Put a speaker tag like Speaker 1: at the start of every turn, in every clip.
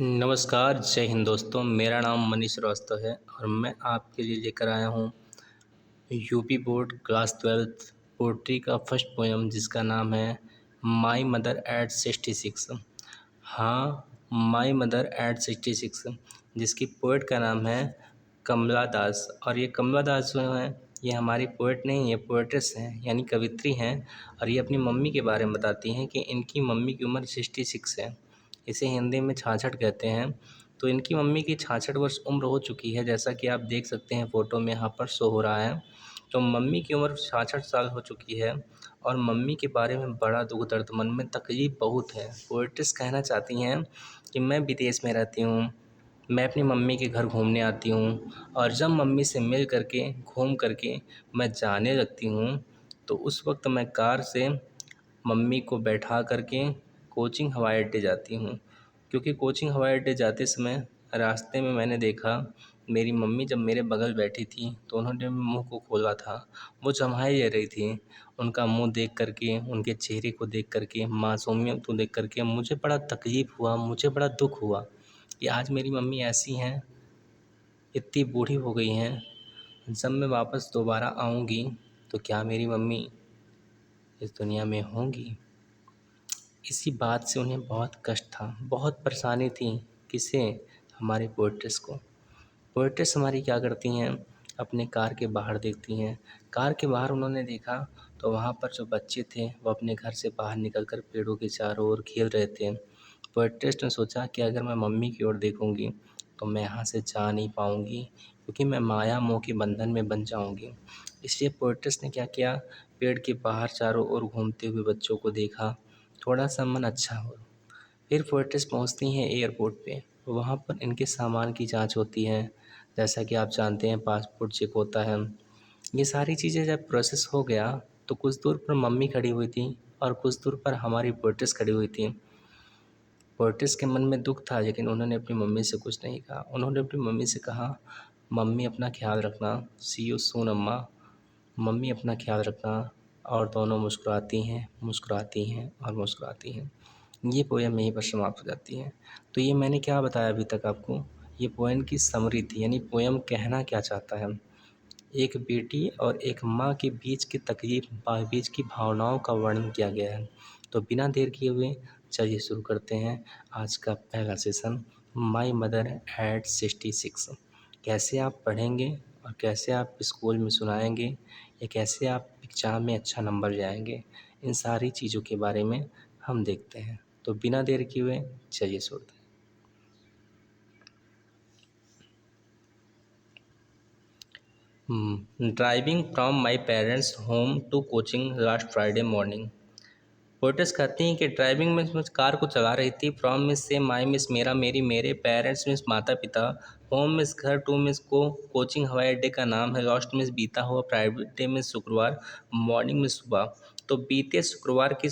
Speaker 1: नमस्कार, जय हिंद दोस्तों। मेरा नाम मनीष श्रीवास्तव है और मैं आपके लिए लेकर आया हूँ UP board class 12th poetry का फर्स्ट पोएम जिसका नाम है माई मदर एट 66। हाँ, माई मदर एट 66 जिसकी पोएट का नाम है कमला दास। और ये कमला दास जो है ये हमारी पोएट नहीं, ये पोएट्रेस हैं यानी कवित्री हैं। और ये अपनी मम्मी के बारे में बताती हैं कि इनकी मम्मी की उम्र 66 है। इसे हिंदी में 66 कहते हैं। तो इनकी मम्मी की 66 वर्ष उम्र हो चुकी है, जैसा कि आप देख सकते हैं फ़ोटो में यहाँ पर शो हो रहा है। तो मम्मी की उम्र 66 साल हो चुकी है और मम्मी के बारे में बड़ा दुःख दर्द, मन में तकलीफ़ बहुत है। पोएट्रेस कहना चाहती हैं कि मैं विदेश में रहती हूँ, मैं अपनी मम्मी के घर घूमने आती हूँ और जब मम्मी से मिल कर के, घूम कर के मैं जाने लगती हूँ, तो उस वक्त मैं कार से मम्मी को बैठा कर के कोचिंग हवाई अड्डे जाती हूँ। क्योंकि कोचिंग हवाई अड्डे जाते समय रास्ते में मैंने देखा मेरी मम्मी जब मेरे बगल बैठी थी तो उन्होंने मुंह को खोला था। वो जम्हाई ले रही थी। उनका मुंह देख कर के, उनके चेहरे को देख कर के, मासूमियत को देख कर के मुझे बड़ा तकलीफ़ हुआ, मुझे बड़ा दुःख हुआ कि आज मेरी मम्मी ऐसी हैं, इतनी बूढ़ी हो गई हैं। जब मैं वापस दोबारा आऊँगी तो क्या मेरी मम्मी इस दुनिया में होंगी? इसी बात से उन्हें बहुत कष्ट था, बहुत परेशानी थी। किसे? हमारी पोएट्रेस को। पोएट्रेस हमारी क्या करती हैं, अपने कार के बाहर देखती हैं। कार के बाहर उन्होंने देखा तो वहाँ पर जो बच्चे थे वो अपने घर से बाहर निकल कर पेड़ों के चारों ओर खेल रहे थे। पोएट्रेस ने सोचा कि अगर मैं मम्मी की ओर देखूंगी तो मैं यहाँ से जा नहीं पाऊंगी, क्योंकि मैं माया मोह के बंधन में बन जाऊंगी। इसलिए पोएट्रेस ने क्या किया, पेड़ के बाहर चारों ओर घूमते हुए बच्चों को देखा, थोड़ा सा मन अच्छा हो। फिर पोएट्रेस पहुंचती हैं एयरपोर्ट पे। वहाँ पर इनके सामान की जांच होती है। जैसा कि आप जानते हैं पासपोर्ट चेक होता है। ये सारी चीज़ें जब प्रोसेस हो गया तो कुछ दूर पर मम्मी खड़ी हुई थी और कुछ दूर पर हमारी पोएट्रेस खड़ी हुई थी। पोएट्रेस के मन में दुख था, लेकिन उन्होंने अपनी मम्मी से कुछ नहीं कहा। उन्होंने अपनी मम्मी से कहा, मम्मी अपना ख्याल रखना, सी यू सून अम्मा। मम्मी अपना ख्याल रखना। और दोनों मुस्कुराती हैं, मुस्कुराती हैं और मुस्कुराती हैं। ये पोएम यहीं पर समाप्त हो जाती है। तो ये मैंने क्या बताया अभी तक आपको, ये पोएम की समरी थी, यानी पोएम कहना क्या चाहता है। एक बेटी और एक माँ के बीच की तकलीफ, बीच की भावनाओं का वर्णन किया गया है। तो बिना देर किए हुए चलिए शुरू करते हैं आज का पहला सेशन, माई मदर एट 66। कैसे आप पढ़ेंगे और कैसे आप स्कूल में सुनाएंगे या कैसे आप एग्ज़ाम में अच्छा नंबर लाएंगे, इन सारी चीज़ों के बारे में हम देखते हैं। तो बिना देर किए हुए चलिए शुरू करते हैं। Driving from my parents home to coaching last Friday morning. Poetess कहती हैं कि ड्राइविंग में कार को चला रही थी। फ्रॉम मिस से माई मिस मेरा, मेरी, मेरे, पेरेंट्स मिस माता पिता, होम मिस घर, टू मिस को, कोचिंग हवाई अड्डे का नाम है, लास्ट मिस बीता हुआ, प्राइवेट डे मिस शुक्रवार, मॉर्निंग मिस सुबह। तो बीते शुक्रवार की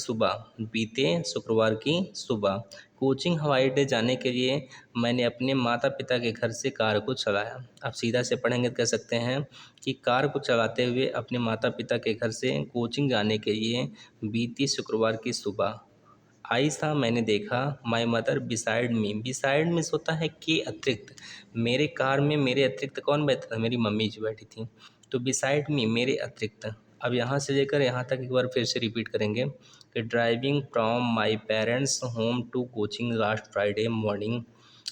Speaker 1: सुबह कोचिंग हवाई अड्डे जाने के लिए मैंने अपने माता पिता के घर से कार को चलाया। आप सीधा से पढ़ेंगे तो कह सकते हैं कि कार को चलाते हुए अपने माता पिता के घर से कोचिंग जाने के लिए बीती शुक्रवार की सुबह आई सा मैंने देखा, my mother beside me. Beside means होता है कि अतिरिक्त। मेरे कार में मेरे अतिरिक्त कौन बैठा था, मेरी मम्मी जी बैठी थी। तो बिसाइड मी मेरे अतिरिक्त। अब यहाँ से लेकर यहाँ तक एक बार फिर से रिपीट करेंगे कि driving from my parents home to coaching last Friday morning.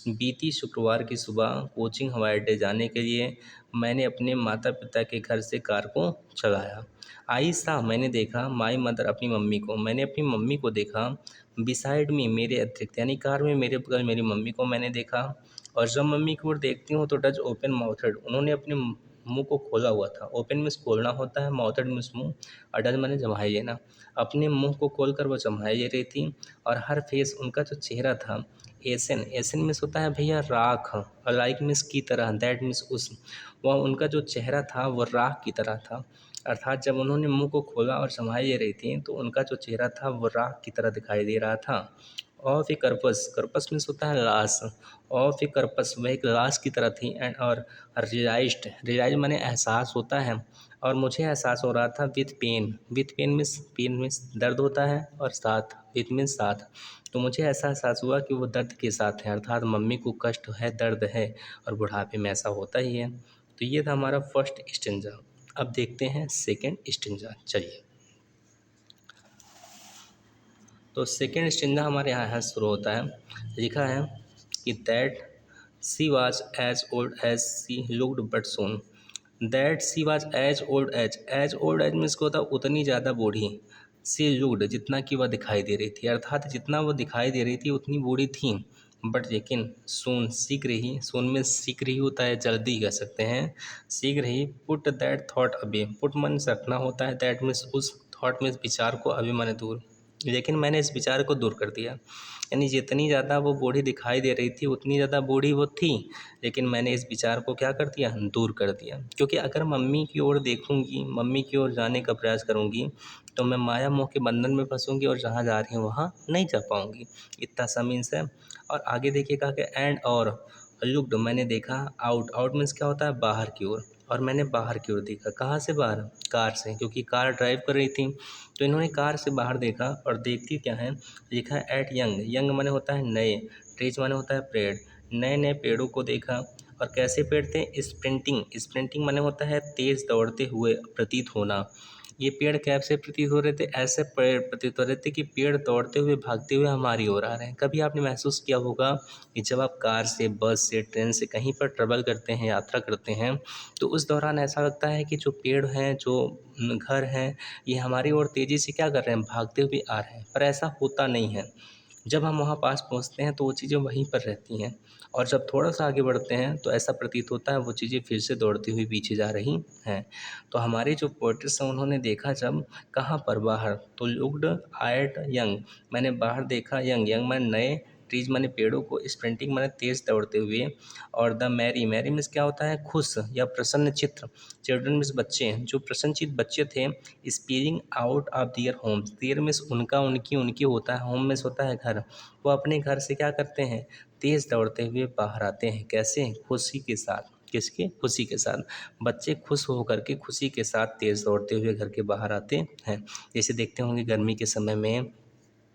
Speaker 1: बीती शुक्रवार की सुबह कोचिंग हवाई अड्डे जाने के लिए मैंने अपने माता पिता के घर से कार को चलाया। आई सा मैंने देखा, माई मदर अपनी मम्मी को, मैंने अपनी मम्मी को देखा, बिसाइड मी मेरे अतिरिक्त, यानी कार में मेरे बगल मेरी मम्मी को मैंने देखा। और जब मम्मी की ओर देखती हूँ तो डज ओपन माउथड, उन्होंने अपने मुंह को खोला हुआ था। ओपन मीन्स खोलना होता है, माउथड मीन्स मुंह, और डज मैंने जम्हाई लेना। अपने मुंह को खोलकर वो जम्हाई ले रही थी। और हर फेस, उनका जो चेहरा था, एसन, एसन मीन्स होता है भैया राख, और लाइक मीन्स की तरह, दैट मीन्स उस, वह उनका जो चेहरा था वो राख की तरह था। अर्थात जब उन्होंने मुंह को खोला और संभाल ले रही थी तो उनका जो चेहरा था वो राख की तरह दिखाई दे रहा था। और फिर कर्पस, कर्पस मीन्स होता है लाश, और फिर कर्पस वह एक लाश की तरह थी। एंड और रियलाइज्ड, रियलाइज माने एहसास होता है, और मुझे एहसास हो रहा था with pain, with pain means दर्द होता है, और साथ, विथ मीन्स साथ, तो मुझे ऐसा एहसास हुआ कि वो दर्द के साथ है, अर्थात मम्मी को कष्ट है, दर्द है और बुढ़ापे में ऐसा होता ही है। तो ये था हमारा फर्स्ट स्टेंजा। अब देखते हैं सेकंड स्टेंजा, चलिए। तो सेकंड स्टेंजा हमारे यहाँ शुरू होता है, लिखा है कि that she was as old as she looked but soon. That she was as old as means क्या होता है, उतनी ज़्यादा बूढ़ी। सी लुक्ड, जितना कि वह दिखाई दे रही थी, अर्थात जितना वो दिखाई दे रही थी उतनी बूढ़ी थी। बट लेकिन सून, शीघ्र ही, सून में शीघ्र ही होता है, जल्दी कह सकते हैं, शीघ्र ही। Put that thought away, put मन रखना होता है, दैट मीन्स उस थॉट में विचार को, अभी माने दूर, लेकिन मैंने इस विचार को दूर कर दिया। यानी जितनी ज़्यादा वो बूढ़ी दिखाई दे रही थी उतनी ज़्यादा बूढ़ी वो थी, लेकिन मैंने इस विचार को क्या कर दिया, दूर कर दिया। क्योंकि अगर मम्मी की ओर देखूंगी, मम्मी की ओर जाने का प्रयास करूंगी, तो मैं माया मोह के बंधन में फंसूंगी और जहाँ जा रही हूँ वहाँ नहीं जा पाऊंगी। इतना सा मीन्स है। और आगे देखिएगा कि एंड और लुक्ड, मैंने देखा, आउट, आउट मीन्स क्या होता है, बाहर की ओर, और मैंने बाहर की ओर देखा। कहाँ से बाहर, कार से, क्योंकि कार ड्राइव कर रही थी, तो इन्होंने कार से बाहर देखा और देखती क्या है, लिखा है एट यंग, यंग माने होता है नए, ट्रीज माने होता है पेड़, नए नए पेड़ों को देखा। और कैसे पेड़ थे, स्प्रिंटिंग, स्प्रिंटिंग माने होता है तेज दौड़ते हुए प्रतीत होना। ये पेड़ कैसे प्रतीत हो रहे थे, ऐसे पेड़ प्रतीत हो रहे थे कि पेड़ दौड़ते हुए भागते हुए हमारी ओर आ रहे हैं। कभी आपने महसूस किया होगा कि जब आप कार से, बस से, ट्रेन से कहीं पर ट्रैवल करते हैं, यात्रा करते हैं, तो उस दौरान ऐसा लगता है कि जो पेड़ हैं, जो घर हैं, ये हमारी ओर तेज़ी से क्या कर रहे हैं, भागते हुए आ रहे हैं। पर ऐसा होता नहीं है। जब हम वहाँ पास पहुँचते हैं तो वो चीज़ें वहीं पर रहती हैं, और जब थोड़ा सा आगे बढ़ते हैं तो ऐसा प्रतीत होता है वो चीज़ें फिर से दौड़ती हुई पीछे जा रही हैं। तो हमारे जो पोएट्स हैं उन्होंने देखा जब, कहाँ पर, बाहर, तो लुक्ड एट यंग, मैंने बाहर देखा, यंग, यंग मैंने नए, ट्रीज मैंने पेड़ों को, स्प्रिंटिंग मैंने तेज दौड़ते हुए, और द मैरी, मैरी मीन्स क्या होता है, खुश या प्रसन्न चित्र, चिल्ड्रन मीन्स बच्चे, जो प्रसन्नचित्त बच्चे थे, spilling out of their homes, their means उनका, उनकी, उनकी होता है, होम मीन्स होता है घर, वो अपने घर से क्या करते हैं, तेज दौड़ते हुए बाहर आते हैं। कैसे, खुशी के साथ, किसके, खुशी के साथ। बच्चे खुश होकर के, खुशी के साथ तेज दौड़ते हुए घर के बाहर आते हैं। जैसे देखते होंगे गर्मी के समय में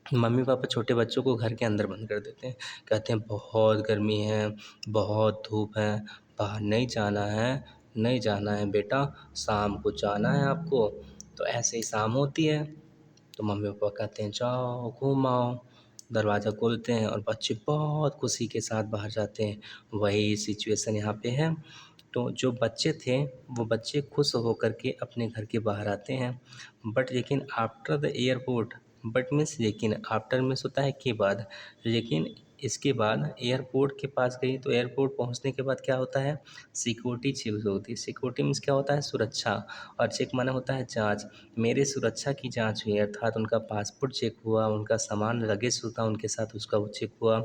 Speaker 1: मम्मी पापा छोटे बच्चों को घर के अंदर बंद कर देते हैं, कहते हैं बहुत गर्मी है, बहुत धूप है, बाहर नहीं जाना है, नहीं जाना है बेटा, शाम को जाना है आपको। तो ऐसे ही शाम होती है तो मम्मी पापा कहते हैं जाओ घूम आओ, दरवाज़ा खोलते हैं और बच्चे बहुत खुशी के साथ बाहर जाते हैं। वही सिचुएशन यहाँ पे है। तो जो बच्चे थे वो बच्चे खुश होकर के अपने घर के बाहर आते हैं। बट लेकिन after the airport, but means लेकिन, आफ्टर मीन्स होता है के बाद, लेकिन इसके बाद एयरपोर्ट के पास गई तो एयरपोर्ट पहुंचने के बाद क्या होता है, सिक्योरिटी चेक होती है। सिक्योरिटी मीन्स क्या होता है, सुरक्षा, और चेक माना होता है जांच। मेरे सुरक्षा की जांच हुई, अर्थात उनका पासपोर्ट चेक हुआ, उनका सामान लगेज होता उनके साथ उसका वो चेक हुआ।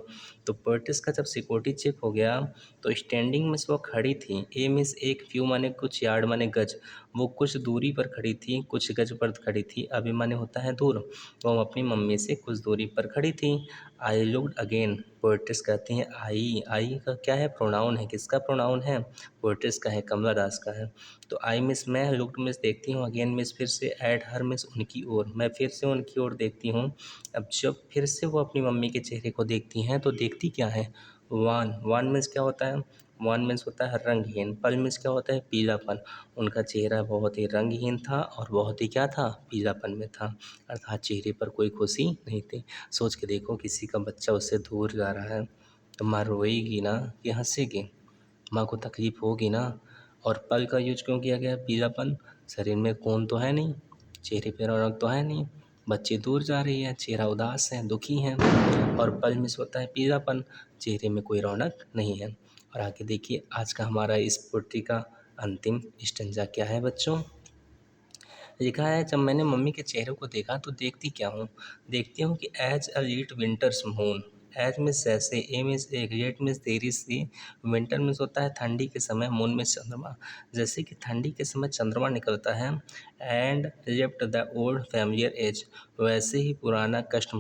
Speaker 1: तो पर्टिस का जब सिक्योरिटी चेक हो गया तो स्टैंडिंग मीन्स वो खड़ी थी, ए मीन्स एक, फ्यू माने कुछ, यार्ड माने गज, वो कुछ दूरी पर खड़ी थी, कुछ गज पर खड़ी थी, अभी माने होता है दूर, वो अपनी मम्मी से कुछ दूरी पर खड़ी थी। आई लुक्ड अगेन, पोएट्स कहती हैं आई, आई का क्या है, प्रोनाउन है, किसका प्रोनाउन है, पोएट्स का है, कमला दास का है। तो आई मिस मैं, लुक्ड मिस देखती हूँ, अगेन मिस फिर से, एट हर मिस उनकी ओर, मैं फिर से उनकी ओर देखती हूँ। अब जब फिर से वो अपनी मम्मी के चेहरे को देखती हैं तो देखती क्या है, वान, वान मीन्स क्या होता है, वान मीन्स होता है रंगहीन, पल मीन्स क्या होता है, पीलापन। उनका चेहरा बहुत ही रंगहीन था और बहुत ही क्या था, पीलापन में था, अर्थात चेहरे पर कोई खुशी नहीं थी। सोच के देखो किसी का बच्चा उससे दूर जा रहा है तो माँ रोएगी ना कि हंसेगी, माँ को तकलीफ होगी ना। और पल का यूज क्यों किया गया, पीलापन, शरीर में खून तो है नहीं, चेहरे पे रौनक तो है नहीं, बच्ची दूर जा रही है, चेहरा उदास है, दुखी है, और पल में होता है पीलापन, चेहरे में कोई रौनक नहीं है। और आगे देखिए आज का हमारा इस पोट्री का अंतिम स्टैंजा क्या है बच्चों, लिखा है जब मैंने मम्मी के चेहरे को देखा तो देखती क्या हूँ, देखती हूँ कि as a late winter's moon, as mist जैसे, ए मिस एक, लेट मिस देरी सी, विंटर मिस होता है ठंडी के समय, मून मिस चंद्रमा, जैसे कि ठंडी के समय चंद्रमा निकलता है। And left the old familiar as, वैसे ही पुराना कष्ट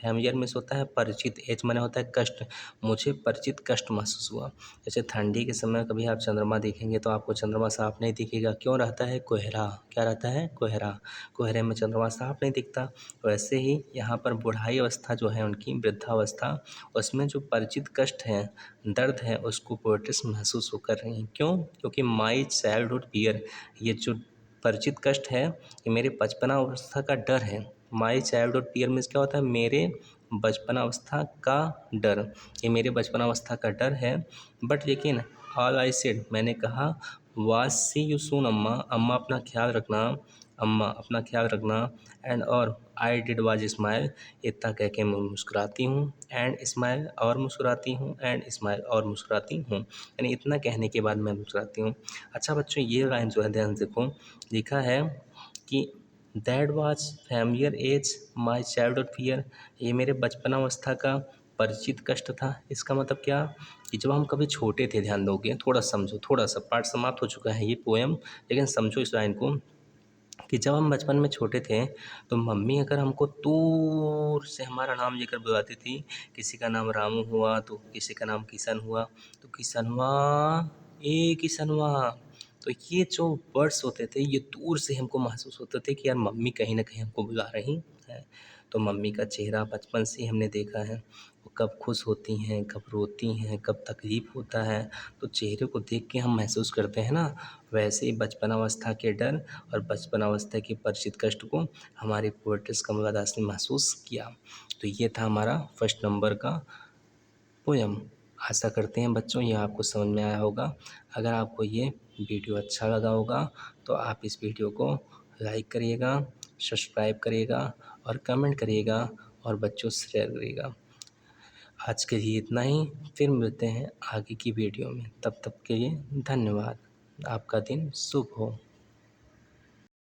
Speaker 1: फैमिलियर मीन्स होता है परिचित, एज माने होता है कष्ट, मुझे परिचित कष्ट महसूस हुआ। जैसे ठंडी के समय कभी आप चंद्रमा देखेंगे तो आपको चंद्रमा साफ नहीं दिखेगा, क्यों रहता है? कोहरा। क्या रहता है? कोहरा। कोहरे में चंद्रमा साफ नहीं दिखता। वैसे ही यहाँ पर बुढ़ाई अवस्था जो है उनकी, वृद्धावस्था, उसमें जो परिचित कष्ट है, दर्द है, उसको पोएट्स महसूस वो कर रही हैं। क्यों? क्योंकि माई चाइल्डहुड फियर, ये जो परिचित कष्ट है ये मेरे बचपनावस्था का डर है। माई चाइल्डहुड फियर मीन्स क्या होता है? मेरे बचपनावस्था का डर, ये मेरे बचपनावस्था का डर है। बट लेकिन ऑल आई सेड, मैंने कहा, वाज सी यू सून अम्मा, अम्मा अपना ख्याल रखना, अम्मा अपना ख्याल रखना, एंड और आई डिड वाज स्माइल, इतना कह के मैं मुस्कुराती हूँ, एंड स्माइल और मुस्कुराती हूँ, एंड स्माइल और मुस्कुराती हूँ, यानी इतना कहने के बाद मैं मुस्कुराती हूँ। अच्छा बच्चों, ये लाइन जो है ध्यान से देखो, लिखा है कि that was familiar as my childhood fear, ये मेरे बचपनावस्था का परिचित कष्ट था। इसका मतलब क्या? कि जब हम कभी छोटे थे, ध्यान दोगे, थोड़ा समझो, थोड़ा सा पाठ समाप्त हो चुका है ये पोएम, लेकिन समझो इस लाइन को, कि जब हम बचपन में छोटे थे तो मम्मी अगर हमको दूर से हमारा नाम लेकर बुलाती थी, किसी का नाम रामू हुआ तो किसी का नाम किशन हुआ, तो किशनवा, ए किशनवा, तो ये जो वर्ड्स होते थे ये दूर से हमको महसूस होते थे कि यार मम्मी कहीं ना कहीं हमको बुला रही हैं। तो मम्मी का चेहरा बचपन से ही हमने देखा है, वो कब खुश होती हैं, कब रोती हैं, कब तकलीफ़ होता है, तो चेहरे को देख के हम महसूस करते हैं ना। वैसे ही बचपनावस्था के डर और बचपनावस्था के परिचित कष्ट को हमारे पोएट्स कमला दास ने महसूस किया। तो ये था हमारा फर्स्ट नंबर का पोयम। आशा करते हैं बच्चों ये आपको समझ में आया होगा। अगर आपको ये वीडियो अच्छा लगा होगा तो आप इस वीडियो को लाइक करिएगा, सब्सक्राइब करिएगा और कमेंट करिएगा और बच्चों से शेयर करिएगा। आज के लिए इतना ही, फिर मिलते हैं आगे की वीडियो में। तब तक के लिए धन्यवाद। आपका दिन शुभ हो।